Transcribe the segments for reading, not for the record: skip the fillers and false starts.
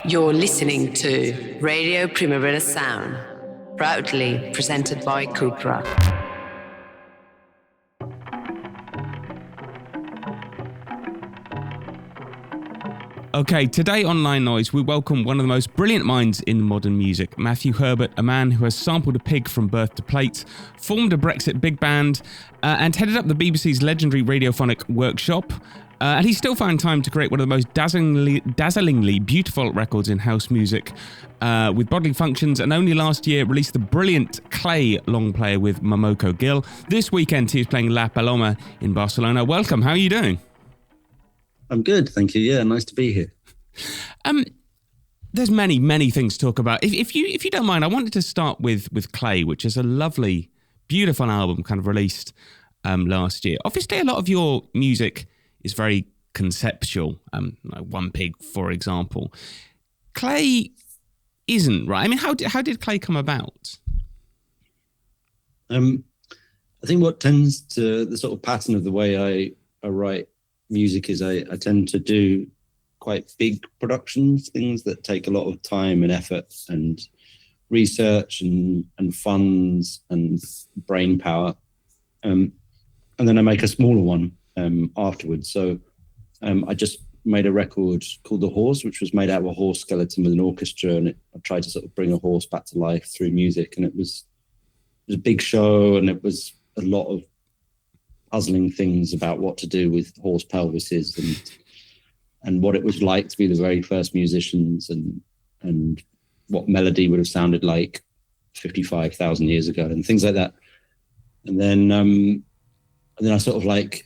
You're listening to Radio Primavera Sound, proudly presented by Cupra. Okay, today on Line Noise, we welcome one of the most brilliant minds in modern music, Matthew Herbert, a man who has sampled a pig from birth to plate, formed a Brexit Big Band, and headed up the BBC's legendary Radiophonic Workshop. And he's still found time to create one of the most dazzlingly beautiful records in house music with Bodily Functions, and only last year released the brilliant Clay long player with Momoko Gill. This weekend he is playing La Paloma in Barcelona. Welcome, how are you doing? I'm good, thank you. Yeah, nice to be here. There's many things to talk about. If you don't mind, I wanted to start with Clay, which is a lovely, beautiful album kind of released last year. Obviously, a lot of your music is very conceptual. Like One Pig, for example. Clay isn't, right? I mean, how did Clay come about? I think what tends to the sort of pattern of the way I write music is I tend to do quite big productions, things that take a lot of time and effort and research and funds and brain power. And then I make a smaller one afterwards. So I just made a record called The Horse, which was made out of a horse skeleton with an orchestra, and I tried to sort of bring a horse back to life through music. And it was a big show, and it was a lot of puzzling things about what to do with horse pelvises and what it was like to be the very first musicians and what melody would have sounded like 55,000 years ago and things like that. And then I sort of like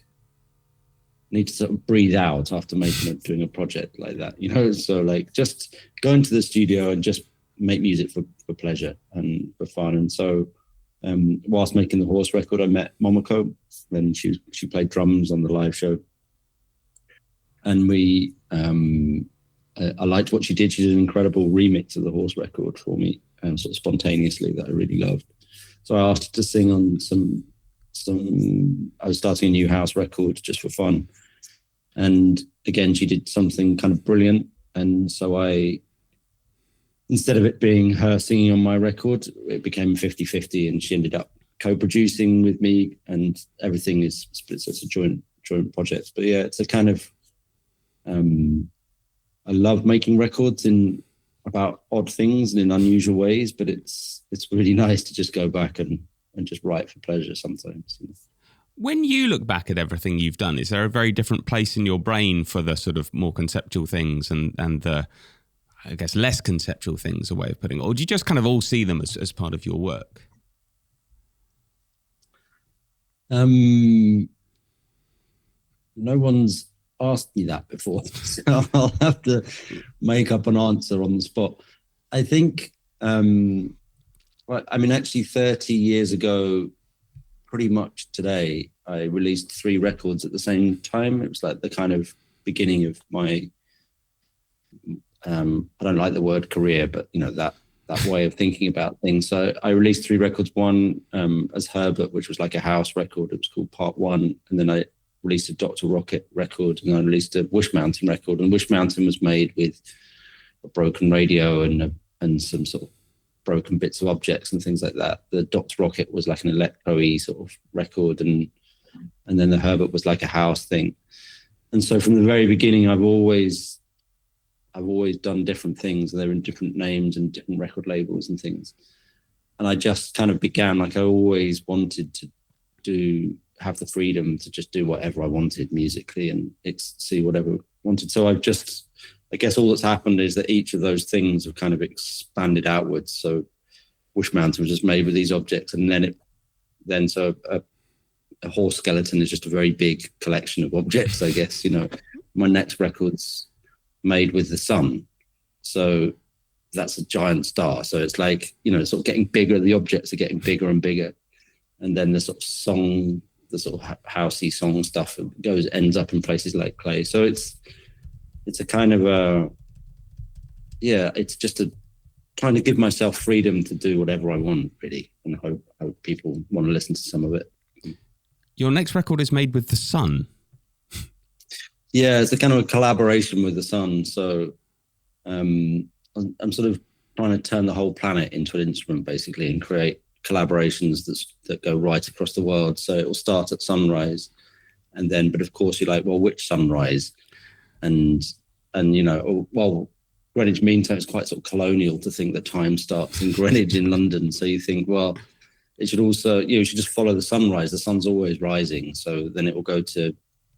need to sort of breathe out after doing a project like that, you know? So like just go into the studio and just make music for pleasure and for fun. And so whilst making the Horse record, I met Momoko, and she played drums on the live show. And I liked what she did. She did an incredible remix of the Horse record for me, sort of spontaneously, that I really loved. So I asked her to sing on some. I was starting a new house record just for fun, and again she did something kind of brilliant. And so instead of it being her singing on my record, it became 50-50, and she ended up co-producing with me, and everything is split, so it's a joint project. But yeah, it's a kind of, I love making records about odd things and in unusual ways, but it's really nice to just go back and just write for pleasure sometimes. When you look back at everything you've done, is there a very different place in your brain for the sort of more conceptual things and the, I guess, less conceptual things, a way of putting it? Or do you just kind of all see them as part of your work? No one's asked me that before, so I'll have to make up an answer on the spot. I think, actually 30 years ago, pretty much today, I released 3 records at the same time. It was like the kind of beginning of my, I don't like the word career, but you know, that way of thinking about things. So I released 3 records, one as Herbert, which was like a house record. It was called Part 1. And then I released a Dr. Rocket record, and I released a Wish Mountain record. And Wish Mountain was made with a broken radio and some sort of broken bits of objects and things like that. The Dr. Rocket was like an electro-y sort of record, and then the Herbert was like a house thing. And so from the very beginning, I've always done different things. They're in different names and different record labels and things. And I just kind of began, like I always wanted to have the freedom to just do whatever I wanted musically and see whatever I wanted. So I guess all that's happened is that each of those things have kind of expanded outwards. So Wish Mountain was just made with these objects. And then a horse skeleton is just a very big collection of objects, I guess. You know, my next record's made with the sun, so that's a giant star. So it's like, you know, sort of getting bigger. The objects are getting bigger and bigger, and then the sort of song, the sort of housey song stuff ends up in places like Clay. So it's a kind of it's just trying to give myself freedom to do whatever I want, really, and hope people want to listen to some of it. Your next record is made with the sun. Yeah, it's a kind of a collaboration with the sun. So I'm sort of trying to turn the whole planet into an instrument, basically, and create collaborations that go right across the world. So it will start at sunrise, and then, but of course, you're like, well, which sunrise? And well, Greenwich Mean Time is quite sort of colonial to think that time starts in Greenwich in London. So you think, well, it should also, you should just follow the sunrise. The sun's always rising. So then it will go to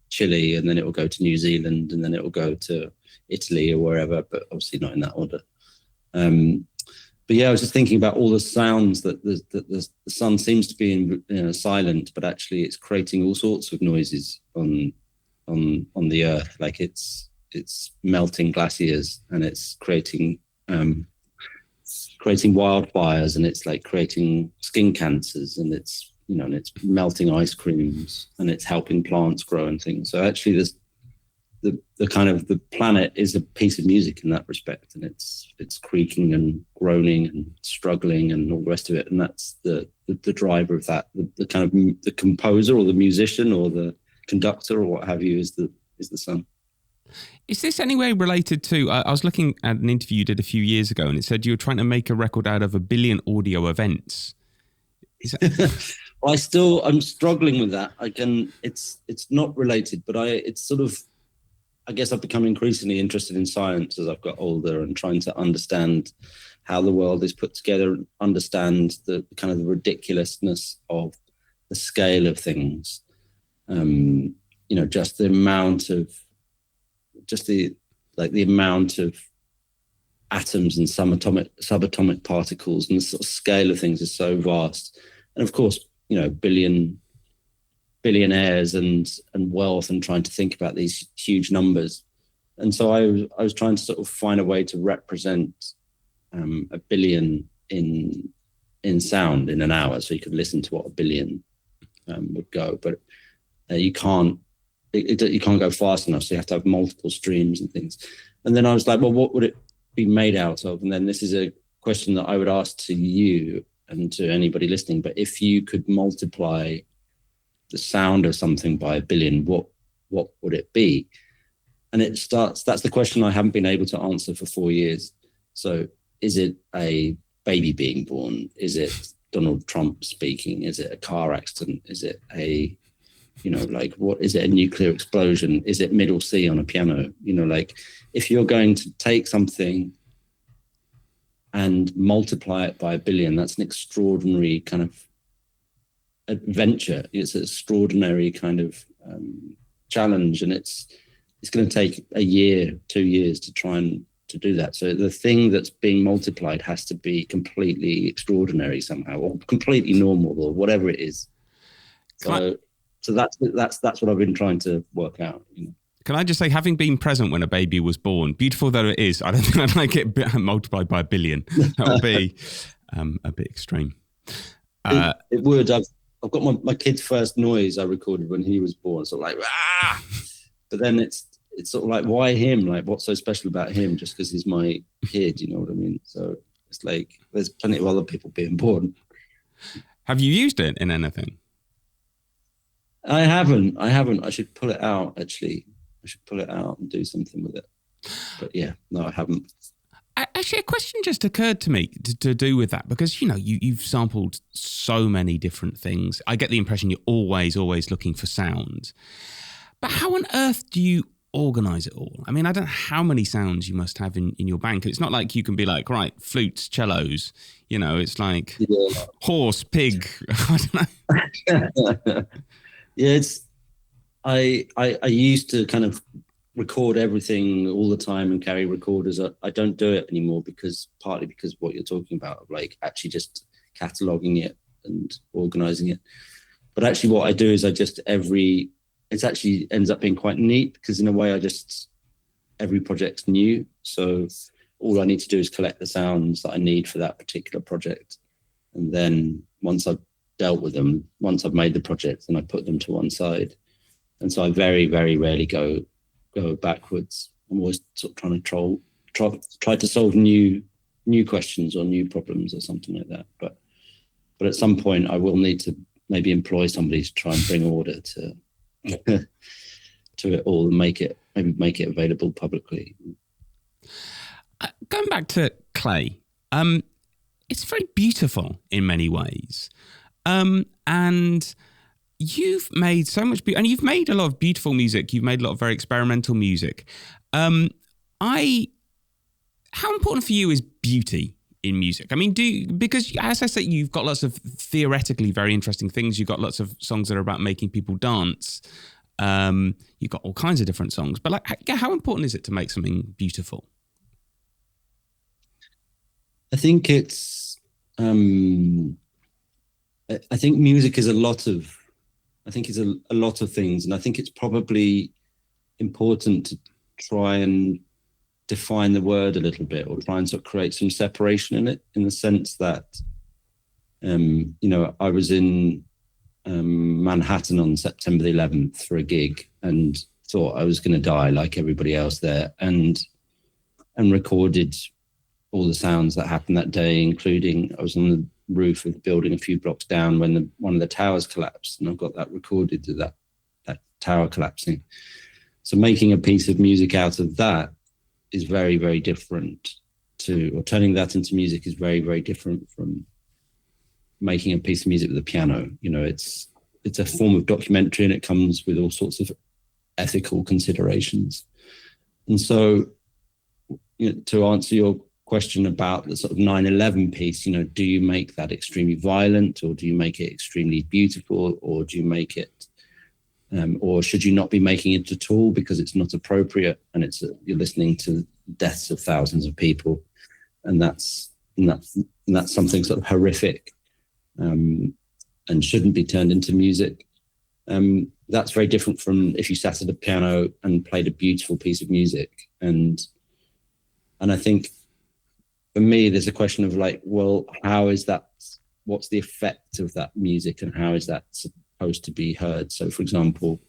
Chile, and then it will go to New Zealand, and then it will go to Italy or wherever, but obviously not in that order. But yeah, I was just thinking about all the sounds that the sun seems to be silent, but actually it's creating all sorts of noises on the earth. Like it's melting glaciers, and it's creating wildfires, and it's like creating skin cancers, and it's melting ice creams, and it's helping plants grow and things. So actually there's the kind of the planet is a piece of music in that respect, and it's creaking and groaning and struggling and all the rest of it. And that's the driver of that. The kind of the composer or the musician or the conductor or what have you is the sun. Is this any way related to, I was looking at an interview you did a few years ago, and it said you were trying to make a record out of 1 billion audio events. Is that... Well, I'm struggling with that. It's not related, but I guess I've become increasingly interested in science as I've got older, and trying to understand how the world is put together, understand the kind of the ridiculousness of the scale of things. Just the amount of the amount of atoms and subatomic particles, and the sort of scale of things is so vast. And of course, billionaires and wealth, and trying to think about these huge numbers. And so I was trying to sort of find a way to represent 1 billion in sound in an hour, so you could listen to what 1 billion would go. But you can't go fast enough, so you have to have multiple streams and things. And then I was like, well, what would it be made out of? And then this is a question that I would ask to you and to anybody listening. But if you could multiply the sound of something by 1 billion, what would it be? And that's the question I haven't been able to answer for 4 years. So is it a baby being born? Is it Donald Trump speaking? Is it a car accident? Is it what is it, a nuclear explosion? Is it middle C on a piano? If you're going to take something and multiply it by 1 billion, that's an extraordinary kind of adventure. It's an extraordinary kind of challenge, and it's going to take a year, 2 years to try and to do that. So the thing that's being multiplied has to be completely extraordinary somehow, or completely normal, or whatever it is. So that's what I've been trying to work out. Can I just say, having been present when a baby was born, beautiful though it is, I don't think I'd like it multiplied by 1 billion. That would be a bit extreme. It would. I've got my kid's first noise I recorded when he was born, sort of like, ah! But then it's sort of like, why him? Like, what's so special about him just because he's my kid, you know what I mean? So it's like, there's plenty of other people being born. Have you used it in anything? I haven't. I should pull it out, actually. I should pull it out and do something with it. But yeah, no, I haven't. Actually, a question just occurred to me to do with that, because, you've sampled so many different things. I get the impression you're always looking for sound. But how on earth do you organise it all? I mean, I don't know how many sounds you must have in your bank. It's not like you can be like, right, flutes, cellos, it's like horse, pig, I don't know. Yeah, I used to kind of record everything all the time and carry recorders. I don't do it anymore, partly because what you're talking about, like actually just cataloging it and organizing it. But actually what I do is it actually ends up being quite neat, because in a way every project's new. So all I need to do is collect the sounds that I need for that particular project. And then once I've dealt with them, once I've made the project, then I put them to one side. And so I very, very rarely go backwards. I'm always sort of try to solve new questions or new problems or something like that. But at some point I will need to maybe employ somebody to try and bring order to to it all, and make it available publicly. going back to Clay, it's very beautiful in many ways. And you've made so much, and you've made a lot of beautiful music. You've made a lot of very experimental music. How important for you is beauty in music? I mean, because as I said, you've got lots of theoretically very interesting things. You've got lots of songs that are about making people dance. You've got all kinds of different songs, but like, how important is it to make something beautiful? I think it's, I think music is a lot of things. And I think it's probably important to try and define the word a little bit, or try and sort of create some separation in it, in the sense that, I was in Manhattan on September the 11th for a gig and thought I was going to die like everybody else there, and recorded all the sounds that happened that day, including I was on the roof of the building a few blocks down when one of the towers collapsed, and I've got that recorded, that tower collapsing. So making a piece of music out of that is very, very different or turning that into music is very, very different from making a piece of music with a piano. It's a form of documentary, and it comes with all sorts of ethical considerations. And so, to answer your question about the sort of 9/11 piece, do you make that extremely violent, or do you make it extremely beautiful, or do you make it, or should you not be making it at all because it's not appropriate, and you're listening to deaths of thousands of people, and that's something sort of horrific, and shouldn't be turned into music. That's very different from if you sat at a piano and played a beautiful piece of music, and I think for me there's a question of like, well, how is that? What's the effect of that music, and how is that supposed to be heard? So, for example,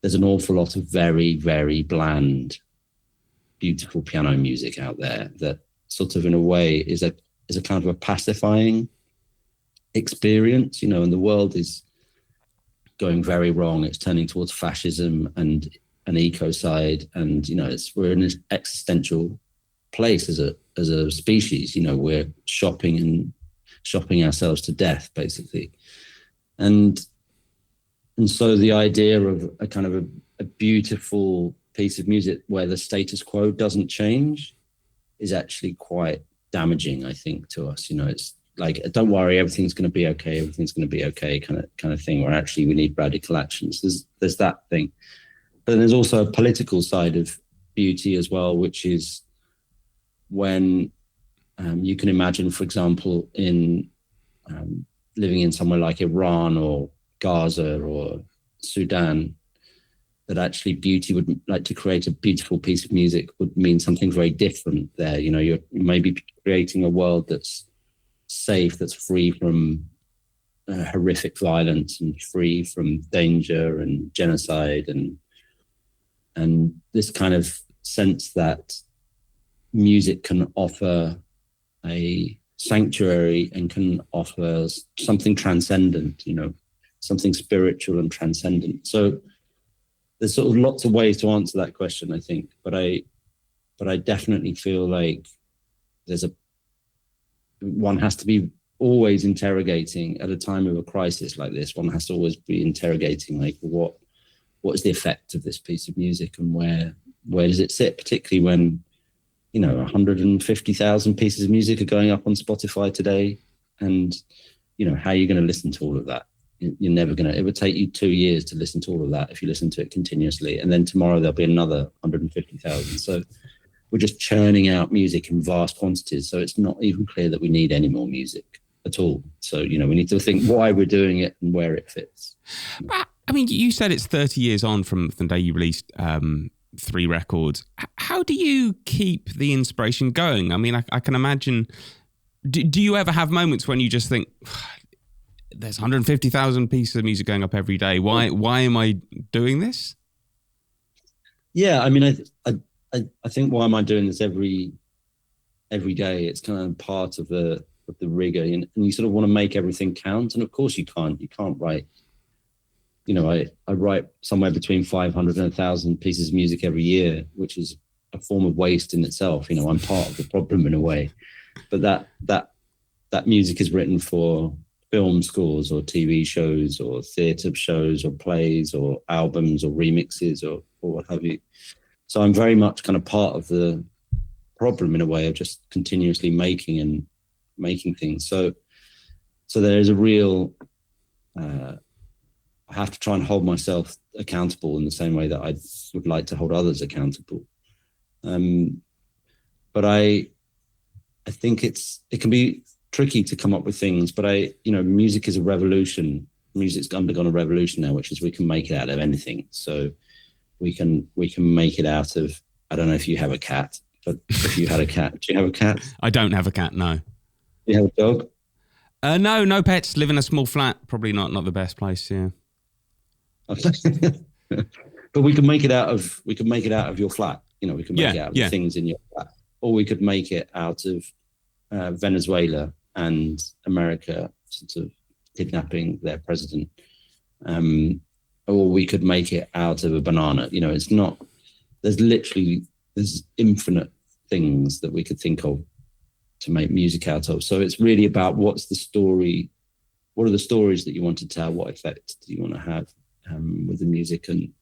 there's an awful lot of very, very bland, beautiful piano music out there that sort of, in a way, is a kind of a pacifying experience, and the world is going very wrong. It's turning towards fascism and an ecocide, and we're in an existential place as a species. We're shopping ourselves to death, basically, and so the idea of a kind of a beautiful piece of music where the status quo doesn't change is actually quite damaging, I think, to us. It's like, don't worry, everything's going to be okay, kind of thing, where actually we need radical actions. There's that thing. But then there's also a political side of beauty as well, which is when you can imagine, for example, in living in somewhere like Iran or Gaza or Sudan, that actually beauty would, like, to create a beautiful piece of music would mean something very different there. You're maybe creating a world that's safe, that's free from horrific violence and free from danger and genocide, and this kind of sense that music can offer a sanctuary and can offer something transcendent, something spiritual and transcendent. So there's sort of lots of ways to answer that question, I think, but I definitely feel like one has to be always interrogating at a time of a crisis like this. One has to always be interrogating, like, what is the effect of this piece of music, and where does it sit, particularly when 150,000 pieces of music are going up on Spotify today, and how are you going to listen to all of that? You're never going to. It would take you 2 years to listen to all of that if you listen to it continuously, and then tomorrow there'll be another 150,000. So we're just churning out music in vast quantities. So it's not even clear that we need any more music at all. So we need to think why we're doing it and where it fits. But, I mean, you said it's 30 years on from the day you released 3 records. How do you keep the inspiration going? I mean, I can imagine. Do you ever have moments when you just think, there's 150,000 pieces of music going up every day. Why am I doing this? Yeah, I mean, I think, why am I doing this every day? It's kind of part of the rigor, and you sort of want to make everything count. And of course you can't write, I write somewhere between 500 and 1,000 pieces of music every year, which is a form of waste in itself. You know, I'm part of the problem in a way, but that music is written for film scores or TV shows or theatre shows or plays or albums or remixes or what have you. So I'm very much kind of part of the problem in a way of just continuously making things. So there is a real, I have to try and hold myself accountable in the same way that I would like to hold others accountable. But I think it can be tricky to come up with things, but music is a revolution. Music's undergone a revolution now, which is we can make it out of anything. So we can make it out of, I don't know if you have a cat, but if you had a cat, do you have a cat? I don't have a cat, no. Do you have a dog? No pets. Live in a small flat. Probably not the best place. Yeah. But we can make it out of your flat. You know, we can make it out of the things in your flat, or we could make it out of Venezuela and America sort of kidnapping their president, or we could make it out of a banana. You know, it's not. There's infinite things that we could think of to make music out of. So it's really about what's the story, what are the stories that you want to tell, what effect do you want to have with the music and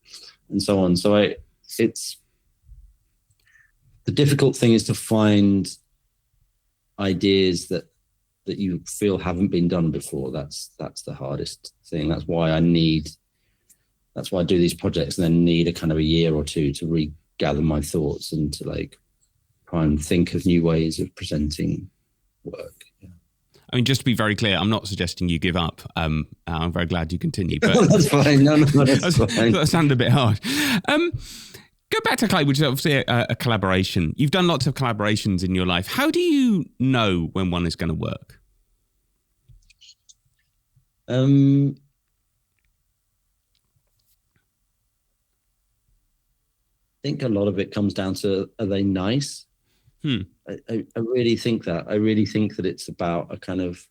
so on. So it's the difficult thing is to find ideas that you feel haven't been done before. That's the hardest thing. That's why I do these projects and then need a kind of a year or two to regather my thoughts and to like try and think of new ways of presenting work. Yeah. I mean, just to be very clear, I'm not suggesting you give up. I'm very glad you continue. But that's fine. No, that's fine. That sounded a bit hard. Go back to Clay, which is obviously a collaboration. You've done lots of collaborations in your life. How do you know when one is going to work? I think a lot of it comes down to, are they nice? I really think that. I really think that it's about a kind of,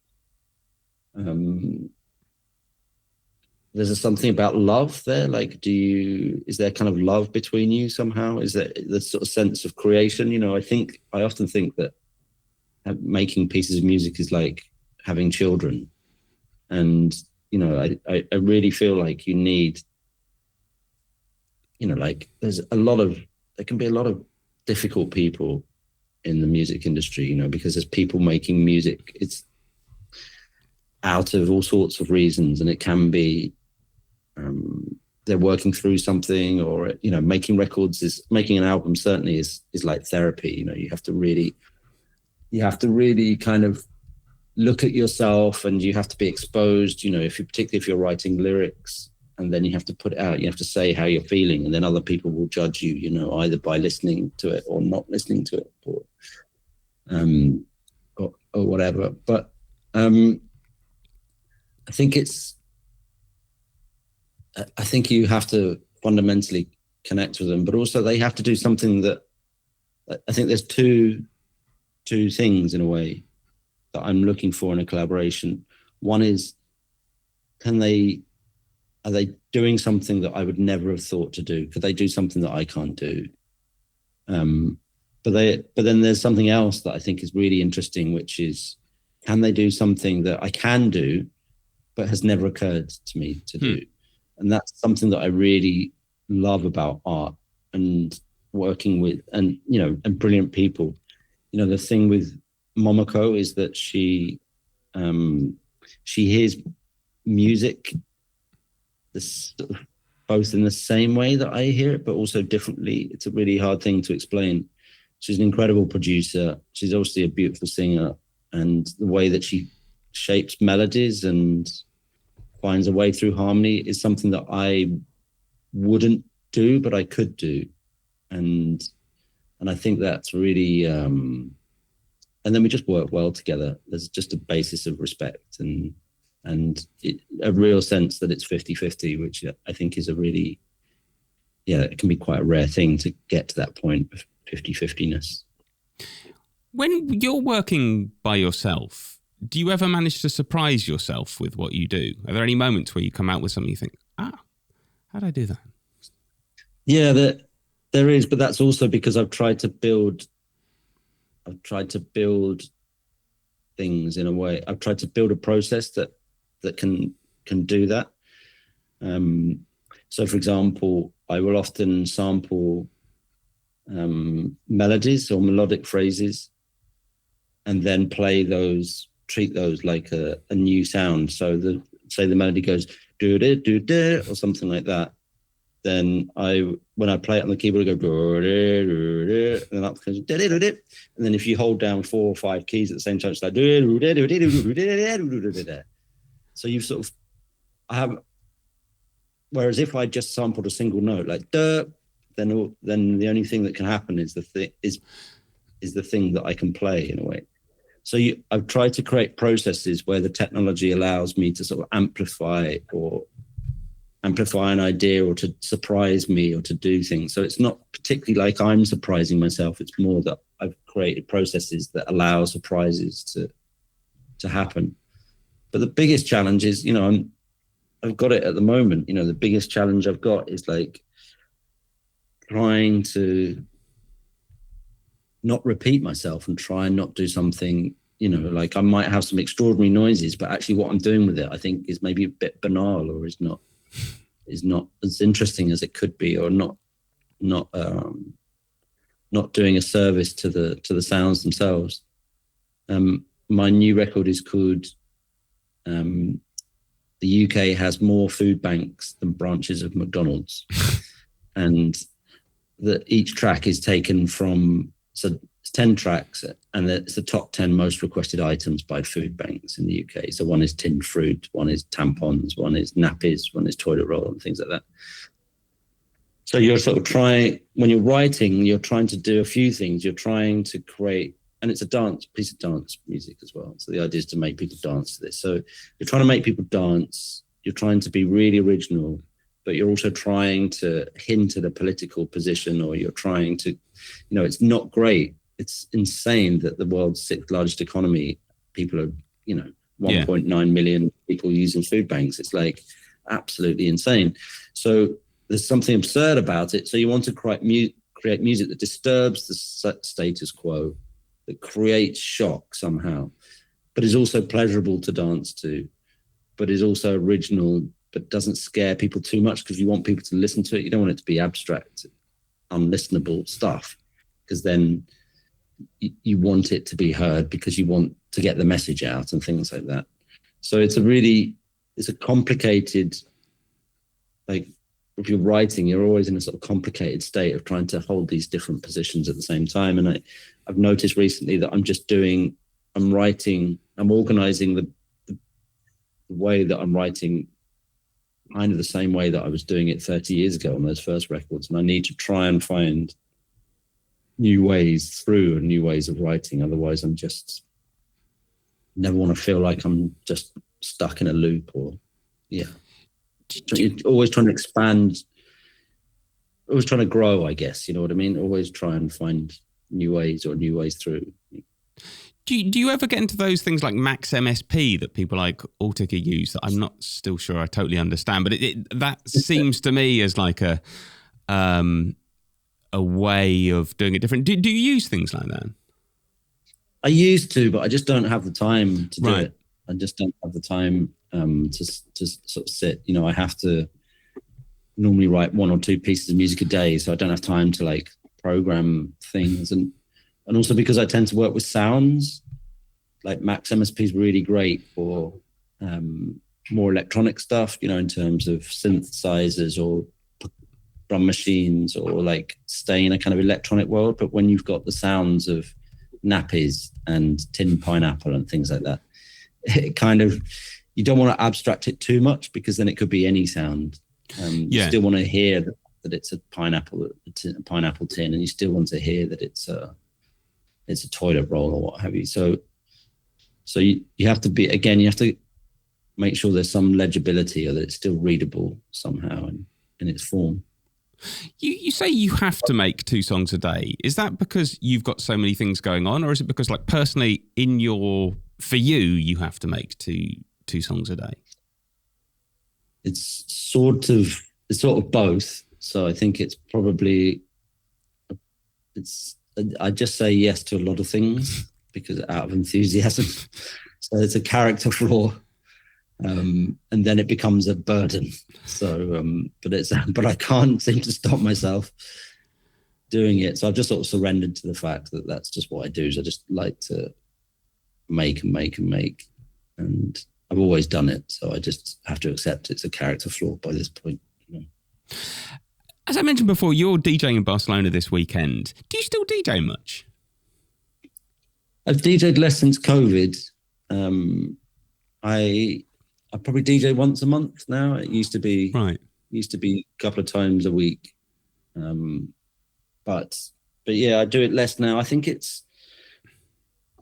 there's something about love there. Like, is there kind of love between you somehow? Is there the sort of sense of creation? You know, I often think that making pieces of music is like having children. And, you know, I really feel like you need, you know, like there can be a lot of difficult people in the music industry, you know, because there's people making music, it's out of all sorts of reasons, and it can be they're working through something, or, you know, making an album certainly is like therapy. You know, you have to really kind of look at yourself, and you have to be exposed, you know, particularly if you're writing lyrics, and then you have to put it out, you have to say how you're feeling, and then other people will judge you, you know, either by listening to it or not listening to it, or whatever. But I think you have to fundamentally connect with them, but also they have to do something that, I think there's two things in a way that I'm looking for in a collaboration. One is, are they doing something that I would never have thought to do? Could they do something that I can't do? But then there's something else that I think is really interesting, which is, can they do something that I can do, but has never occurred to me to do? And that's something that I really love about art and working with, and, you know, and brilliant people. You know, the thing with Momoko is that she hears music both in the same way that I hear it, but also differently. It's a really hard thing to explain. She's an incredible producer. She's obviously a beautiful singer, and the way that she shapes melodies and finds a way through harmony is something that I wouldn't do, but I could do. And I think that's really, and then we just work well together. There's just a basis of respect and a real sense that it's 50-50, which I think is a really, it can be quite a rare thing to get to that point of 50-50-ness. When you're working by yourself, do you ever manage to surprise yourself with what you do? Are there any moments where you come out with something you think, how did I do that? Yeah, There is, but that's also because I've tried to build things in a way. I've tried to build a process that can do that. So, for example, I will often sample melodies or melodic phrases, and then treat those like a new sound. So, say the melody goes do do do do or something like that. Then when I play it on the keyboard, I go and then up comes and then if you hold down 4 or 5 keys at the same time, it's like so you've sort of whereas if I just sampled a single note like then the only thing that can happen is the thing that I can play in a way. So I've tried to create processes where the technology allows me to sort of amplify an idea or to surprise me or to do things. So it's not particularly like I'm surprising myself. It's more that I've created processes that allow surprises to happen. But the biggest challenge is, I've got it at the moment. The biggest challenge I've got is like trying to not repeat myself and try and not do something, like I might have some extraordinary noises, but actually what I'm doing with it, I think is maybe a bit banal or is not as interesting as it could be, or not doing a service to the sounds themselves. My new record is called The UK Has More Food Banks Than Branches of McDonald's. And each track is taken from, so it's 10 tracks, and it's the top 10 most requested items by food banks in the UK. So one is tinned fruit, one is tampons, one is nappies, one is toilet roll and things like that. So you're sort of when you're writing, you're trying to do a few things. You're trying to create, and it's a piece of dance music as well. So the idea is to make people dance to this. So you're trying to make people dance. You're trying to be really original, but you're also trying to hint at a political position, or you're trying to, it's not great. It's insane that the world's 6th largest economy, people are, 1.9 million people using food banks. It's like absolutely insane. So there's something absurd about it. So you want to create music that disturbs the status quo, that creates shock somehow, but is also pleasurable to dance to, but is also original, but doesn't scare people too much because you want people to listen to it. You don't want it to be abstract, unlistenable stuff, because then you want it to be heard because you want to get the message out and things like that. So it's a complicated, like if you're writing, you're always in a sort of complicated state of trying to hold these different positions at the same time. And I've noticed recently that I'm organizing the way that I'm writing kind of the same way that I was doing it 30 years ago on those first records. And I need to try and find new ways through and new ways of writing. Otherwise, I'm just never want to feel like I'm just stuck in a loop you're always trying to expand, always trying to grow, I guess. You know what I mean? Always try and find new ways through. Do you ever get into those things like Max MSP that people like Altica use that I'm not still sure I totally understand, but that seems to me as like a way of doing it different. Do you use things like that? I used to, but I just don't have the time to do it. I just don't have the time to sort of sit. I have to normally write 1 or 2 pieces of music a day, so I don't have time to like program things. And also because I tend to work with sounds, like Max MSP is really great for more electronic stuff, in terms of synthesizers or drum machines, or like stay in a kind of electronic world. But when you've got the sounds of nappies and tin pineapple and things like that, it kind of, you don't want to abstract it too much, because then it could be any sound. You still want to hear that it's a pineapple tin, and you still want to hear that it's a toilet roll or what have you. So you have to you have to make sure there's some legibility, or that it's still readable somehow in its form. You say you have to make 2 songs a day. Is that because you've got so many things going on, or is it because, like, personally for you have to make two songs a day? It's sort of both. So I think it's probably I just say yes to a lot of things because out of enthusiasm. So it's a character flaw. And then it becomes a burden. So, but I can't seem to stop myself doing it. So I've just sort of surrendered to the fact that that's just what I do. So I just like to make and make and make. And I've always done it. So I just have to accept it's a character flaw by this point. As I mentioned before, you're DJing in Barcelona this weekend. Do you still DJ much? I've DJed less since COVID. I probably DJ once a month now. It used to be a couple of times a week. But yeah, I do it less now. I think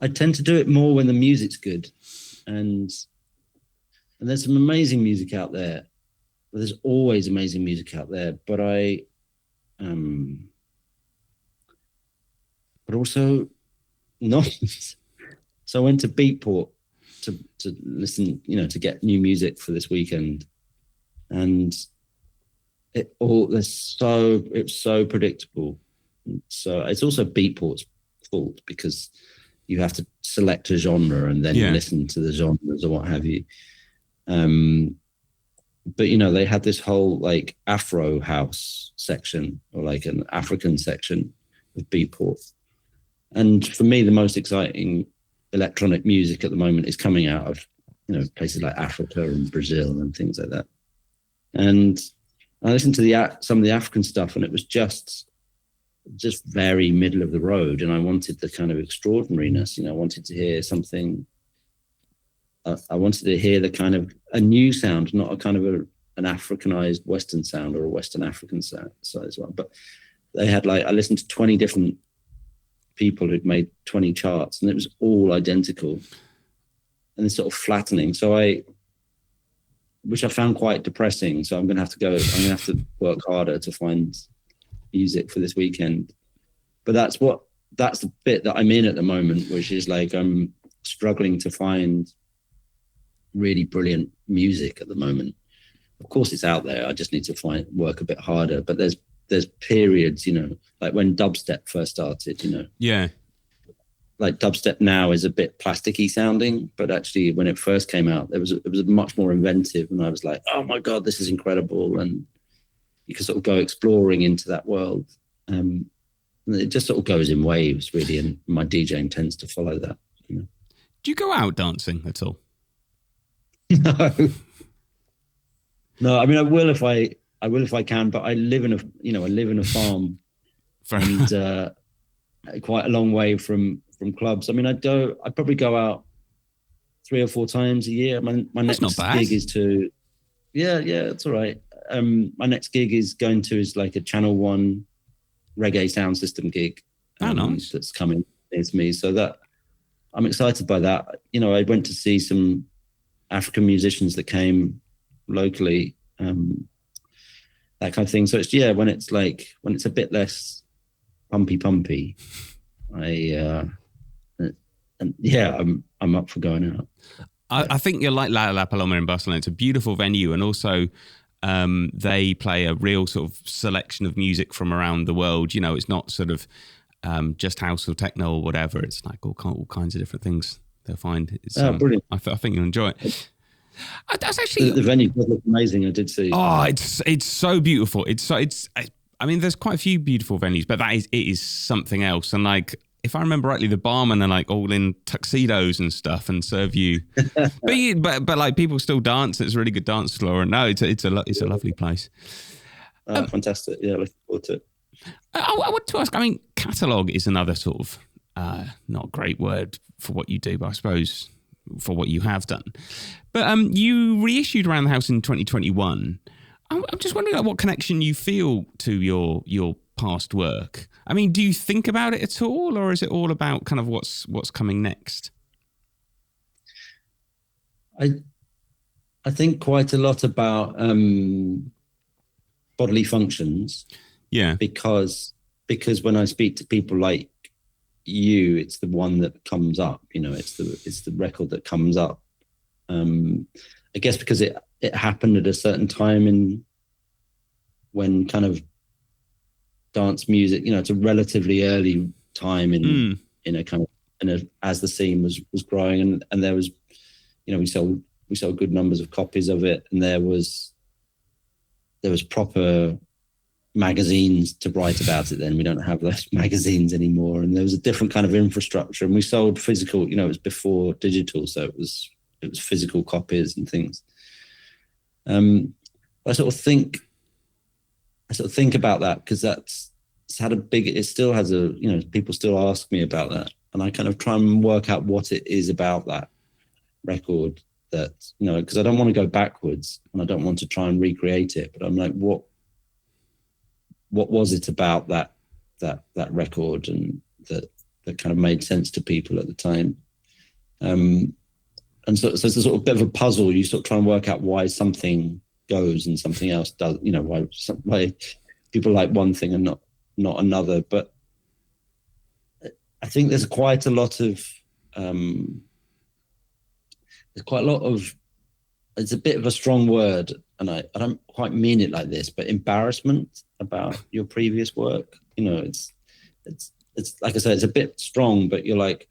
I tend to do it more when the music's good. And there's some amazing music out there. But there's always amazing music out there. But but also not. So I went to Beatport to listen, to get new music for this weekend, and it's so predictable. So it's also Beatport's fault because you have to select a genre and then listen to the genres or what have you. But they had this whole like Afro house section or like an African section of Beatport, and for me the most exciting electronic music at the moment is coming out of places like Africa and Brazil and things like that. And I listened to some of the African stuff, and it was just very middle of the road. And I wanted the kind of extraordinariness. I wanted to hear something. I wanted to hear the kind of a new sound, not a kind of an Africanized Western sound or a Western African sound as well. But they had I listened to 20 different people who'd made 20 charts, and it was all identical and it's sort of flattening. So which I found quite depressing. So I'm going to have to work harder to find music for this weekend. But that's the bit that I'm in at the moment, which is like, I'm struggling to find really brilliant music at the moment. Of course it's out there. I just need to work a bit harder, but there's periods, like when dubstep first started, Yeah. Like dubstep now is a bit plasticky sounding, but actually when it first came out, it was much more inventive. And I was like, oh my God, this is incredible. And you can sort of go exploring into that world. And it just sort of goes in waves really. And my DJing tends to follow that. Do you go out dancing at all? No, I mean, I will if I can, but I live in a farm and quite a long way from clubs. I mean, I probably go out 3 or 4 times a year. My next gig is it's all right. My next gig is like a Channel 1 reggae sound system gig. Nice. That's coming. It's me. So that I'm excited by that. I went to see some African musicians that came locally, that kind of thing. So it's when it's a bit less pumpy, I'm up for going out. I think you're like La Paloma in Barcelona. It's a beautiful venue, and also they play a real sort of selection of music from around the world. It's not sort of just house or techno or whatever. It's like all kinds of different things they'll find. It's brilliant. I think you'll enjoy it. That's actually the venue does look amazing. I did see. Oh, it's so beautiful. I mean, there's quite a few beautiful venues, but it is something else. And like, if I remember rightly, the barmen are like all in tuxedos and stuff and serve you. but like people still dance. It's a really good dance floor. And no, it's a lovely place. Fantastic. Yeah, looking forward to it. I want to ask. I mean, catalogue is another sort of not a great word for what you do, but I suppose for what you have done. But you reissued Around the House in 2021. I'm just wondering what connection you feel to your past work. I mean, do you think about it at all, or is it all about kind of what's coming next? I think quite a lot about Bodily Functions. Yeah. Because when I speak to people like you, it's the one that comes up. It's the record that comes up. I guess because it happened at a certain time when kind of dance music. It's a relatively early time in a kind of as the scene was growing, and there was, we sold good numbers of copies of it, and there was proper magazines to write about it then. We don't have those magazines anymore, and there was a different kind of infrastructure, and we sold physical, it was before digital, so it was physical copies and things. I sort of think about that, because it's had it still has people still ask me about that, and I kind of try and work out what it is about that record that, because I don't want to go backwards and I don't want to try and recreate it, but I'm like, what was it about that record, and that kind of made sense to people at the time. And so it's a sort of bit of a puzzle. You sort of try and work out why something goes and something else does, why people like one thing and not another. But I think there's quite a lot of it's a bit of a strong word, and I don't quite mean it like this, but embarrassment about your previous work. It's like I said, it's a bit strong, but you're like,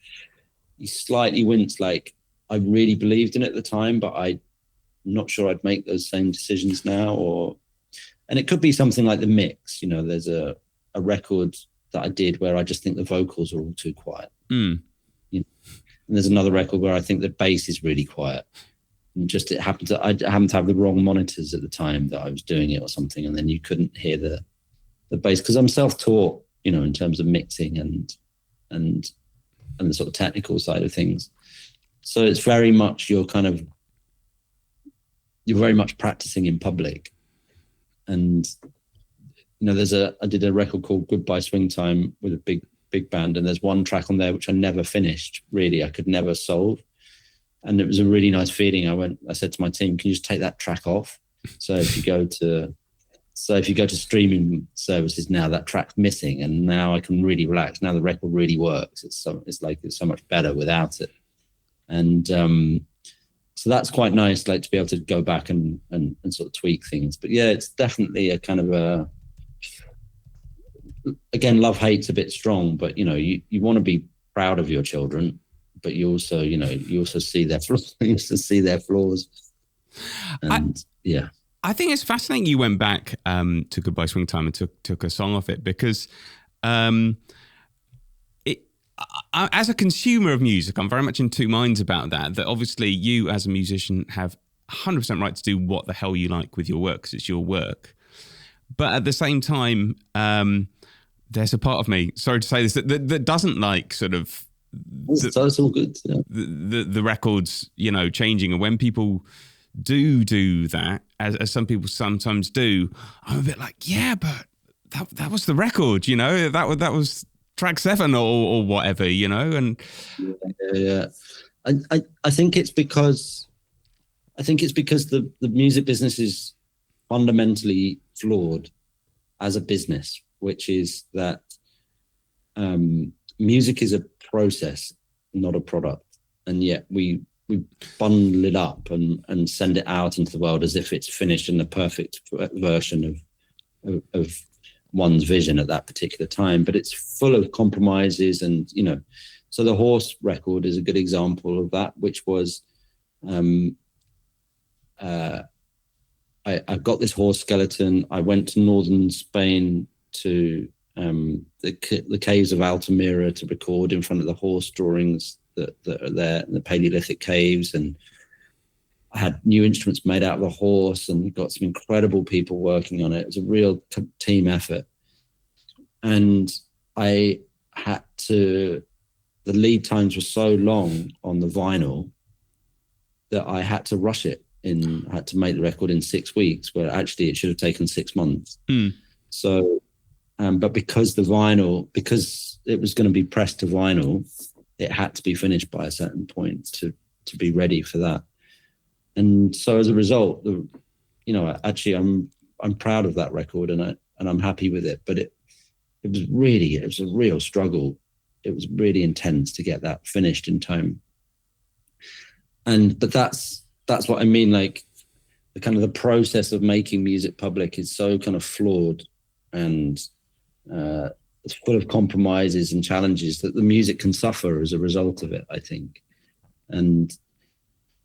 you slightly wince, like, I really believed in it at the time, but I'm not sure I'd make those same decisions now. And it could be something like the mix. There's a record that I did where I just think the vocals are all too quiet. And there's another record where I think the bass is really quiet. And just I happened to have the wrong monitors at the time that I was doing it or something, and then you couldn't hear the bass, because I'm self-taught, in terms of mixing and the sort of technical side of things. So it's very much you're very much practicing in public. And I did a record called Goodbye Swing Time with a big band, and there's one track on there which I never finished, really. I could never solve. And it was a really nice feeling. I said to my team, can you just take that track off? So if you go to streaming services now, that track's missing, and now I can really relax. Now the record really works. It's so much better without it. And so that's quite nice, like, to be able to go back and sort of tweak things. But yeah, it's definitely a kind of again, love-hate's a bit strong, but you want to be proud of your children, but you also see their flaws. You also see their flaws. And I think it's fascinating you went back to Goodbye Swing Time and took a song off it, because as a consumer of music, I'm very much in two minds about that obviously you as a musician have 100% right to do what the hell you like with your work, because it's your work. But at the same time, there's a part of me, sorry to say this, that doesn't like sort of it's all good. Yeah. The records, changing. And when people do that, as some people sometimes do, I'm a bit like, yeah, but that was the record, that was track 7 or whatever, and yeah. I think it's because the music business is fundamentally flawed as a business, which is that music is a process, not a product, and yet we bundle it up and send it out into the world as if it's finished in the perfect version of one's vision at that particular time. But it's full of compromises, and so the Horse record is a good example of that, which was I got this horse skeleton. I went to northern Spain to the caves of Altamira to record in front of the horse drawings that are there in the Paleolithic caves, and I had new instruments made out of the horse, and got some incredible people working on it. It was a real team effort, and the lead times were so long on the vinyl that I had to rush it I had to make the record in 6 weeks, where actually it should have taken 6 months. So but because it was going to be pressed to vinyl, it had to be finished by a certain point to be ready for that. And so as a result, actually I'm proud of that record, and I'm happy with it. But it was a real struggle. It was really intense to get that finished in time. But that's what I mean. Like, the kind of the process of making music public is so kind of flawed, and it's full of compromises and challenges that the music can suffer as a result of it, I think. And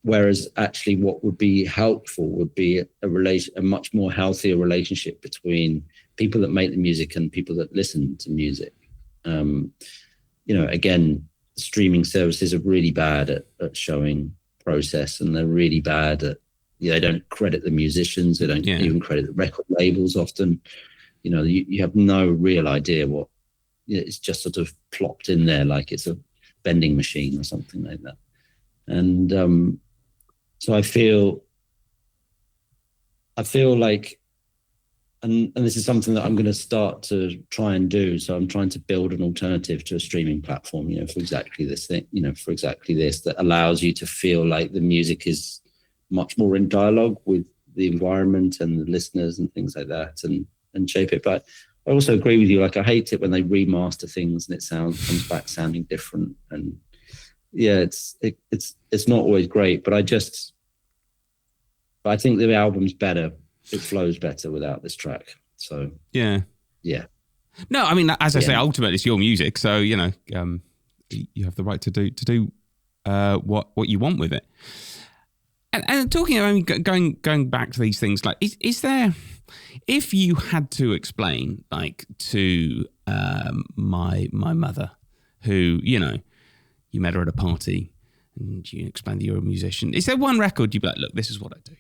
whereas actually what would be helpful would be a much more healthier relationship between people that make the music and people that listen to music. Again, streaming services are really bad at showing process, and they're really bad at, they don't credit the musicians, they don't even credit the record labels often. You have no real idea what, it's just sort of plopped in there like it's a vending machine or something like that. And so I feel like, and this is something that I'm going to start to try and do. So I'm trying to build an alternative to a streaming platform, for exactly this thing, that allows you to feel like the music is much more in dialogue with the environment and the listeners and things like that, and shape it. But I also agree with you. Like, I hate it when they remaster things and it comes back sounding different. And it's not always great, but I think the album's better. It flows better without this track. So yeah. No, I mean, as I say, ultimately it's your music, so you have the right to do what you want with it. And talking, I mean, going back to these things, like, is there, if you had to explain, like, to my mother, who you met her at a party, and you explained that you're a musician, is there one record you'd be like, look, this is what I do?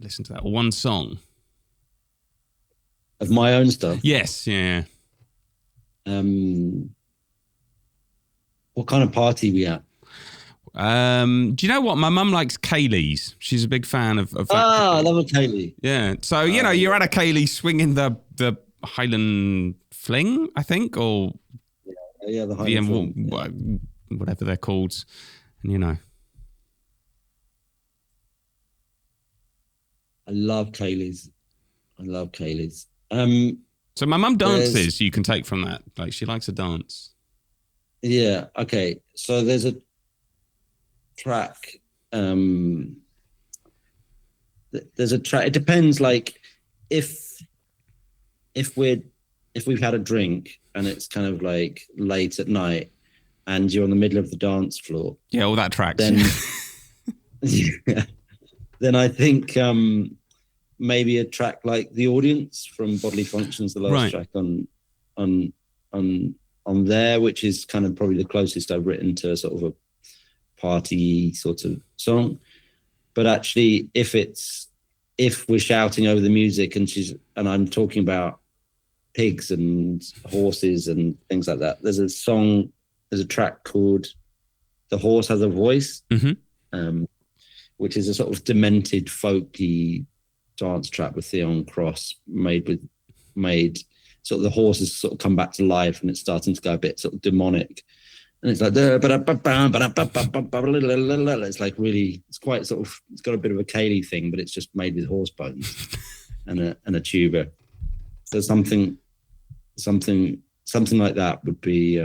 Listen to that, or one song of my own stuff? Yes, yeah. What kind of party we at? Do you know what? My mum likes Kaylee's. She's a big fan of that. I love a Kaylee. Yeah. So you're at a Kaylee swinging the Highland Fling, I think, or the Highland Fling, whatever they're called, and I love Kaylee's. So my mum dances. You can take from that. Like, she likes to dance. Yeah. Okay. So there's a track. There's a track. It depends. Like, if we've had a drink and it's kind of like late at night and you're on the middle of the dance floor. Yeah, all that tracks. Then, then I think maybe a track like The Audience from Bodily Functions, the last track on there, which is kind of probably the closest I've written to sort of a party sort of song. But actually, if we're shouting over the music and I'm talking about pigs and horses and things like that, there's a track called The Horse Has a Voice, which is a sort of demented folky dance track with Theon Cross made sort of the horses sort of come back to life and it's starting to go a bit sort of demonic, and it's like it's like really, it's quite sort of, it's got a bit of a Kaylee thing, but it's just made with horse bones and a tuba. So something like that would be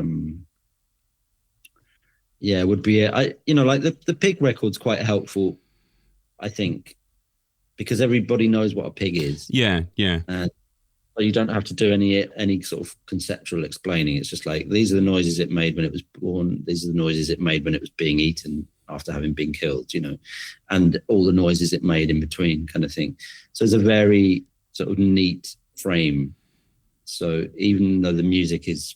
would be it. Like the pig record's quite helpful, I think, because everybody knows what a pig is. Yeah. So you don't have to do any sort of conceptual explaining. It's just like, these are the noises it made when it was born. These are the noises it made when it was being eaten after having been killed, and all the noises it made in between, kind of thing. So it's a very sort of neat frame. So even though the music it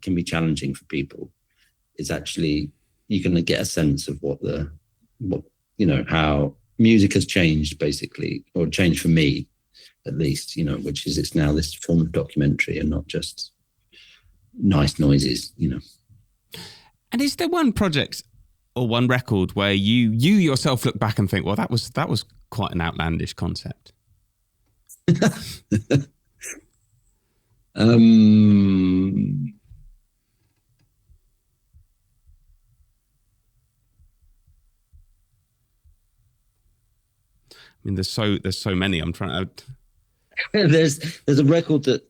can be challenging for people, it's actually, you can get a sense of how music has changed, basically, or changed for me at least, which is, it's now this form of documentary and not just nice noises. And is there one project or one record where you yourself look back and think, well, that was quite an outlandish concept? I mean, there's so many. I'm trying to. There's a record that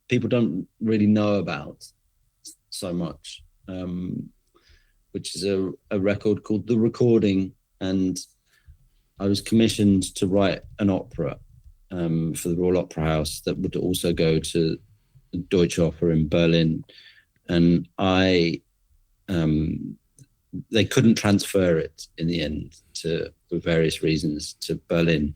people don't really know about so much, which is a record called The Recording, and I was commissioned to write an opera for the Royal Opera House that would also go to the Deutsche Oper in Berlin. And they couldn't transfer it in the end for various reasons to Berlin.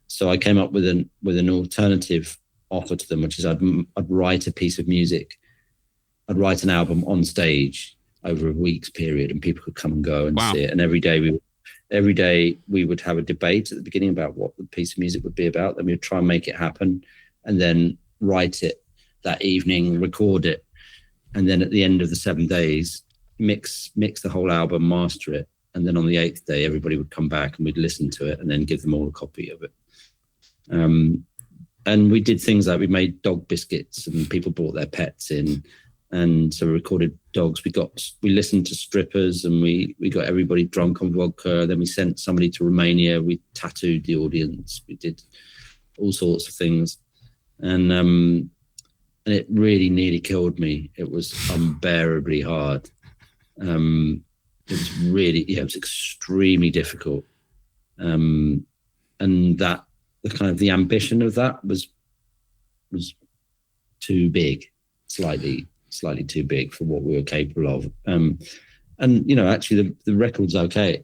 So I came up with an alternative offer to them, which is I'd write a piece of music. I'd write an album on stage over a week's period, and people could come and go and see it. And every day we would have a debate at the beginning about what the piece of music would be about. Then we'd try and make it happen, and then write it that evening, record it, and then at the end of the 7 days, mix the whole album, master it, and then on the 8th day, everybody would come back and we'd listen to it, and then give them all a copy of it. And we did things like we made dog biscuits, and people brought their pets in. And so we recorded dogs. We listened to strippers, and we got everybody drunk on vodka. Then we sent somebody to Romania. We tattooed the audience. We did all sorts of things, and it really nearly killed me. It was unbearably hard. It was really, it was extremely difficult. And that the ambition of that was too big, slightly too big for what we were capable of. And actually the record's okay.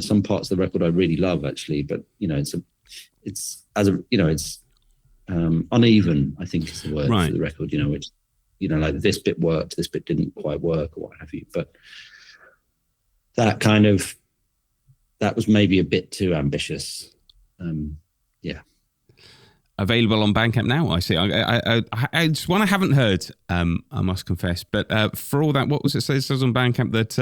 Some parts of the record I really love, actually, but it's uneven, I think is the word for the record. Which like this bit worked, this bit didn't quite work, or what have you. But that was maybe a bit too ambitious. Available on Bandcamp now, I see. It's one I haven't heard, I must confess. But for all that, what was it says on Bandcamp that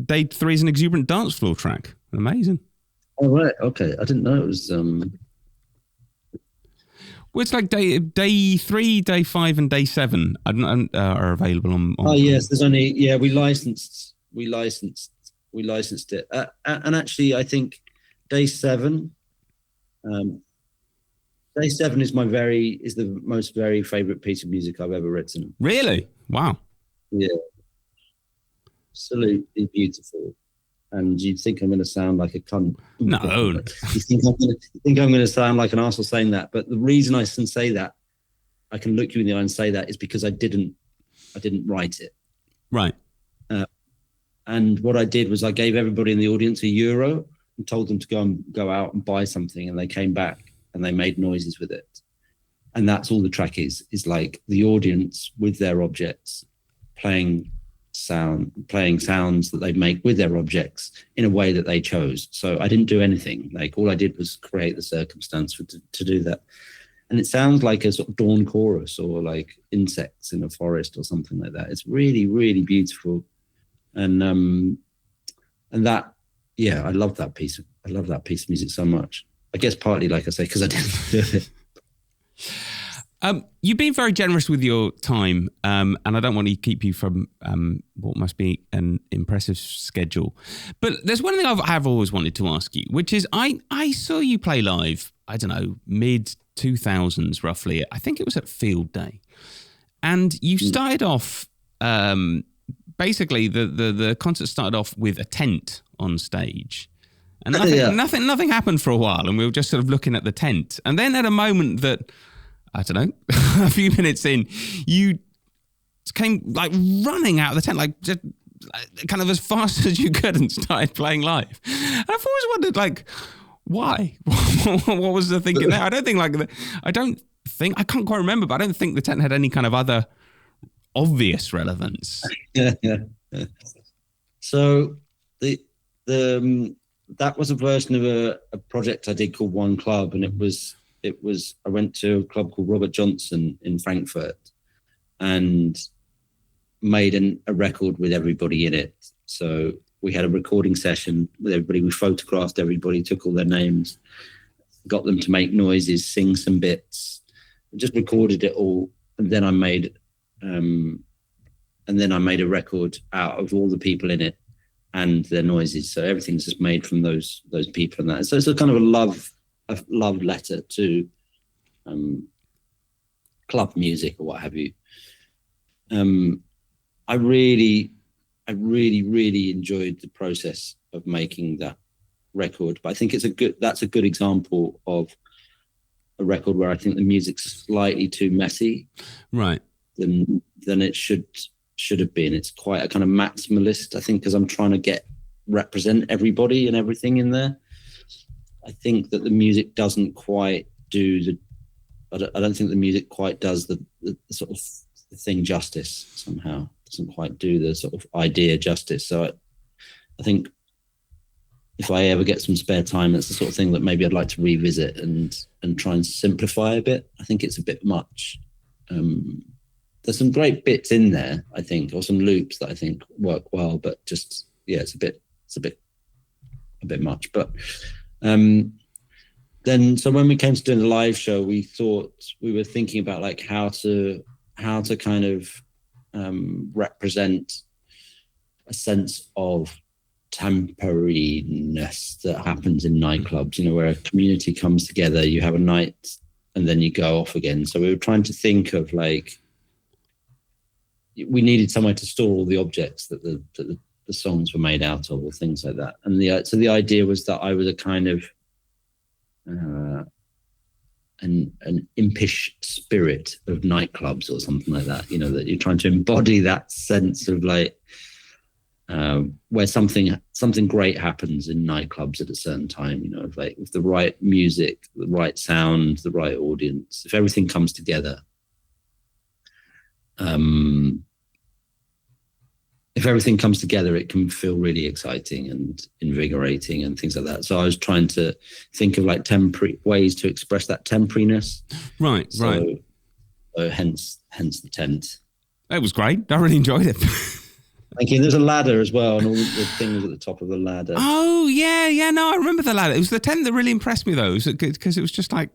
day 3 is an exuberant dance floor track? Amazing. Oh, right. Okay. I didn't know it was... Well, it's like day 3, day 5, and day 7 are available on... Oh, yes. There's only... Yeah, we licensed it. And actually, I think day 7... day 7 is the most very favourite piece of music I've ever written. Really? Wow. Yeah. Absolutely beautiful. And you think I'm going to sound like a cunt? No. You think I'm going to sound like an arsehole saying that? But the reason I can say that, I can look you in the eye and say that, is because I didn't write it. Right. And what I did was I gave everybody in the audience €1 and told them to go out and buy something, and they came back and they made noises with it. And that's all the track is like the audience with their objects playing sounds that they make with their objects in a way that they chose. So I didn't do anything. Like, all I did was create the circumstance to do that. And it sounds like a sort of dawn chorus, or like insects in a forest or something like that. It's really, really beautiful. And that, yeah, I love that piece of music so much. I guess partly, like I say, because I didn't do it. You've been very generous with your time, and I don't want to keep you from what must be an impressive schedule. But there's one thing I've always wanted to ask you, which is I saw you play live, I don't know, mid-2000s roughly. I think it was at Field Day. And you started off, basically the concert started off with a tent on stage. And nothing happened for a while, and we were just sort of looking at the tent. And then at a moment that, I don't know, a few minutes in, you came like running out of the tent, like just kind of as fast as you could, and started playing live. And I've always wondered, like, why? What was the thinking there? I can't quite remember, but I don't think the tent had any kind of other obvious relevance. Yeah. So that was a version of a project I did called One Club, and it was I went to a club called Robert Johnson in Frankfurt and made a record with everybody in it. So we had a recording session with everybody. We photographed everybody, took all their names, got them to make noises, sing some bits, just recorded it all. And then I made a record out of all the people in it and their noises. So everything's just made from those people and that. So it's a kind of a love letter to club music or what have you. I really, really enjoyed the process of making that record, but I think that's a good example of a record where I think the music's slightly too messy, right, than it should have been. It's quite a kind of maximalist, I think, because I'm trying to represent everybody and everything in there. I think that the music doesn't quite do I don't think the music quite does the sort of the thing justice somehow. It doesn't quite do the sort of idea justice. So I think if I ever get some spare time, that's the sort of thing that maybe I'd like to revisit and try and simplify a bit. I think it's a bit much. There's some great bits in there, I think, or some loops that I think work well, but just, yeah, it's a bit much. But then, so when we came to doing the live show, we were thinking about like how to kind of represent a sense of temporariness that happens in nightclubs, where a community comes together, you have a night and then you go off again. So we were trying to think of like, we needed somewhere to store all the objects that the songs were made out of, or things like that. And so the idea was that I was a kind of an impish spirit of nightclubs or something like that, that you're trying to embody that sense of like where something great happens in nightclubs at a certain time, like with the right music, the right sound, the right audience, if everything comes together. If everything comes together, it can feel really exciting and invigorating and things like that. So I was trying to think of like temporary ways to express that temporariness. Right. So hence the tent. It was great. I really enjoyed it. Thank you. There's a ladder as well, and all the things at the top of the ladder. Oh, yeah. No, I remember the ladder. It was the tent that really impressed me, though, because it was just like,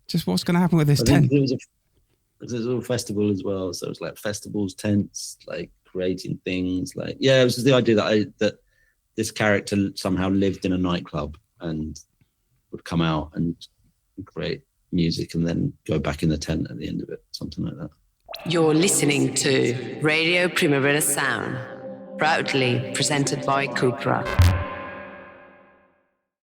just what's going to happen with this tent? There's a festival as well, so it's like festivals, tents, like creating things. Like, yeah, it was just the idea that this character somehow lived in a nightclub and would come out and create music and then go back in the tent at the end of it, something like that. You're listening to Radio Primavera Sound, proudly presented by Cupra.